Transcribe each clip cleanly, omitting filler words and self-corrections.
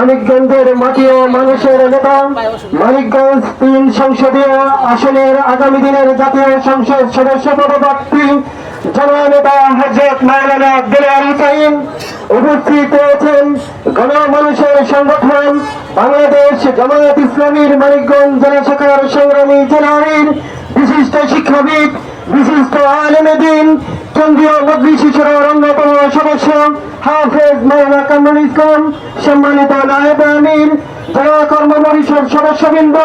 মানিকগঞ্জের মাটি ও মানুষের নেতা, মানিকগঞ্জ ৩ সংসদীয় আসনের আগামী দিনের জাতীয় সংসদ সদস্য পদপ্রার্থী জননেতা হযরত মাওলানা দেলোয়ার হোসেন উপস্থিত রয়েছেন। গণমানুষের সংগঠন বাংলাদেশ জামায়াত ইসলামীর মানিকগঞ্জ জেলা শাখার সংগ্রামী জেলার বিশিষ্ট শিক্ষাবিদ, বিশিষ্ট আলেমে দ্বীন, কেন্দ্রীয় মজলিস শিশুর অন্যতম সদস্য হাফেজ মাওলানা কামরুল ইসলাম, সম্মানিত নায়েব আমির, জেলা কর্ম পরিষদ সদস্যবৃন্দ,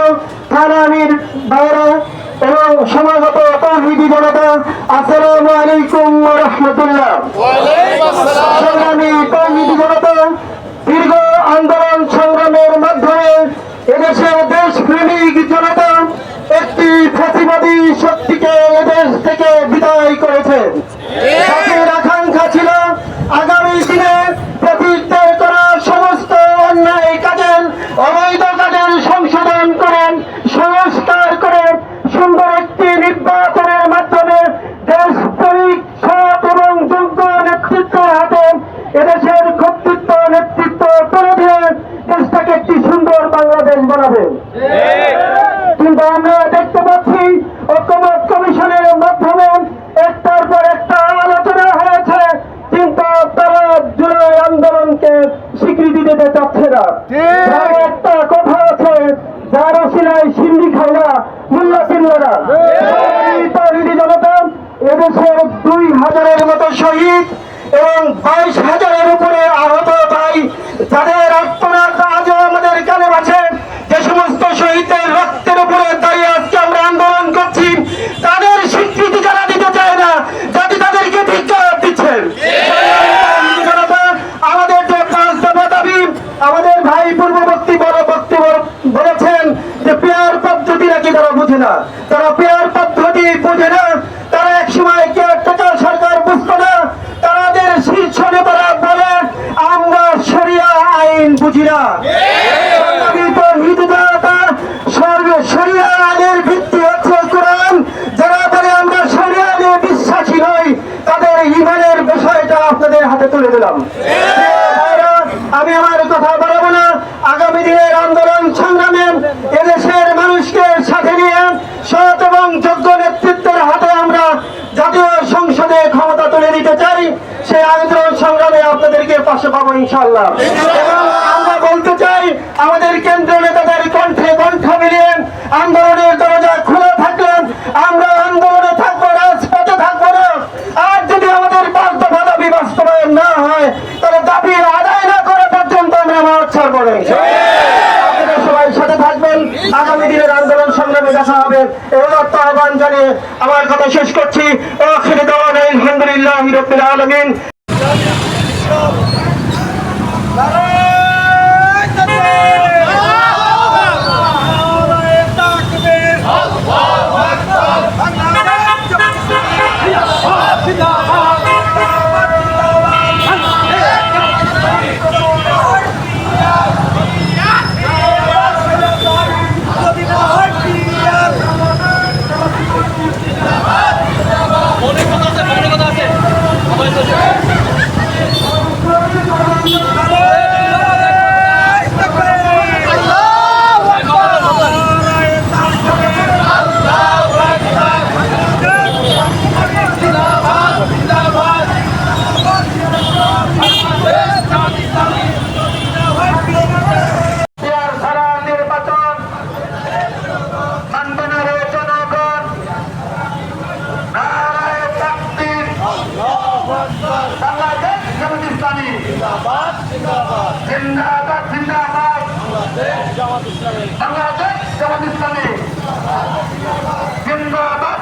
থানা আমির ভাইরা এবং সমাগত তৌহিদি জনতা, আসসালামু আলাইকুম ওয়া রাহমাতুল্লাহ। সংগ্রামী তৌহিদি জনতা, দীর্ঘ আন্দোলন সংগ্রামের মাধ্যমে এদেশের দেশপ্রেমিক জনতা একটি ফ্যাসিবাদী শক্তিকে এদেশ থেকে বিদায় করেছে। জাতির আকাঙ্ক্ষা ছিল আগামী দিনে প্রতিষ্ঠা করা সমস্ত অন্যায় কাজের, অবৈধ কাজের সংশোধন করেন, সংস্কার করে সুন্দর একটি নির্বাচনের মাধ্যমে দেশপ্রেমিক সৎ এবং যোগ্য নেতৃত্বের হাতে এদেশের কর্তৃত্ব নেতৃত্ব তুলে দিয়ে দেশটাকে একটি সুন্দর বাংলাদেশ বানাবে। কিন্তু আমরা দেখতে পাচ্ছি ঐক্যমত্য কমিশনের মাধ্যমে একটার পর একটা আলোচনা হয়েছে, কিন্তু তারা জুলাই আন্দোলনকে স্বীকৃতি দিতে চাচ্ছে না। একটা কথা আছে, যার অসিলায় সিন্দি খায় না, মোল্লা চিনল না। তৌহিদি জনতা, এদেশের ২,০০০-এর মতো শহীদ এবং ২২,০০০-এর উপরে আহত ভাই, যাদের আত্মনাদ আজও আমাদের কানে আছে, যে সমস্ত শহীদের রক্তের উপরে দাঁড়িয়ে আজকে আমরা আন্দোলন করছি, তাদের স্বীকৃতি যারা দিতে চায় না, জাতি তাদেরকে ধিক্কার দিচ্ছেন। আমাদের যে ৫ দফা দাবি, আমাদের ভাই পূর্ববর্তী বক্তব্য বলেছেন যে পেয়ার পদ্ধতি নাকি তারা বুঝে না, তারা পেয়ার পদ্ধতি বুঝে না, তারা একসময় কেয়ারটেকার সরকার বুঝতো না, তাদের শীর্ষ নেতারা বলে আমরা শরিয়া আইন বুঝি না। শরিয়া আইনের ভিত্তি হচ্ছে কোরআন। যারা বলে আমরা শরিয়া আইনে বিশ্বাসী নই, তাদের ঈমানের বিষয়টা আপনাদের হাতে তুলে দিলাম। আমি আমার কথা বাড়াবো না। আগামী দিনের আন্দোলন সংগ্রামে এদেশের মানুষকে সাথে নিয়ে সৎ এবং যোগ্য নেতৃত্বের হাতে আমরা জাতীয় সংসদে ক্ষমতা তুলে দিতে চাই। সেই আন্দোলন সংগ্রামে আপনাদেরকে পাশে পাবো ইনশাআল্লাহ। এবং আমরা বলতে চাই, আমাদের কেন্দ্রীয় নেতাদের কণ্ঠে কণ্ঠ মিলিয়ে আন্দোলনের দরজা খোলা থাকলে আমরা আন্দোলনে থাকবো, রাজপথে থাকবো না। আর যদি আমাদের ৫ দফা দাবি বাস্তবায়ন না হয়, তাহলে দাবি আদায় না করা পর্যন্ত আমরা মাঠ ছাড়বো না। আপনারা সবাই সাথে থাকবেন। আগামী দিনের আন্দোলন সংগ্রামে দেখা হবে এবং আহ্বান জানিয়ে আমার কথা শেষ করছি। আখির দাওয়ানা আলহামদুলিল্লাহি রাব্বিল আলামিন। জিন্দাবাদ জিন্দাবাদ বাংলাদেশ জামাত ইসলামী জিন্দাবাদ।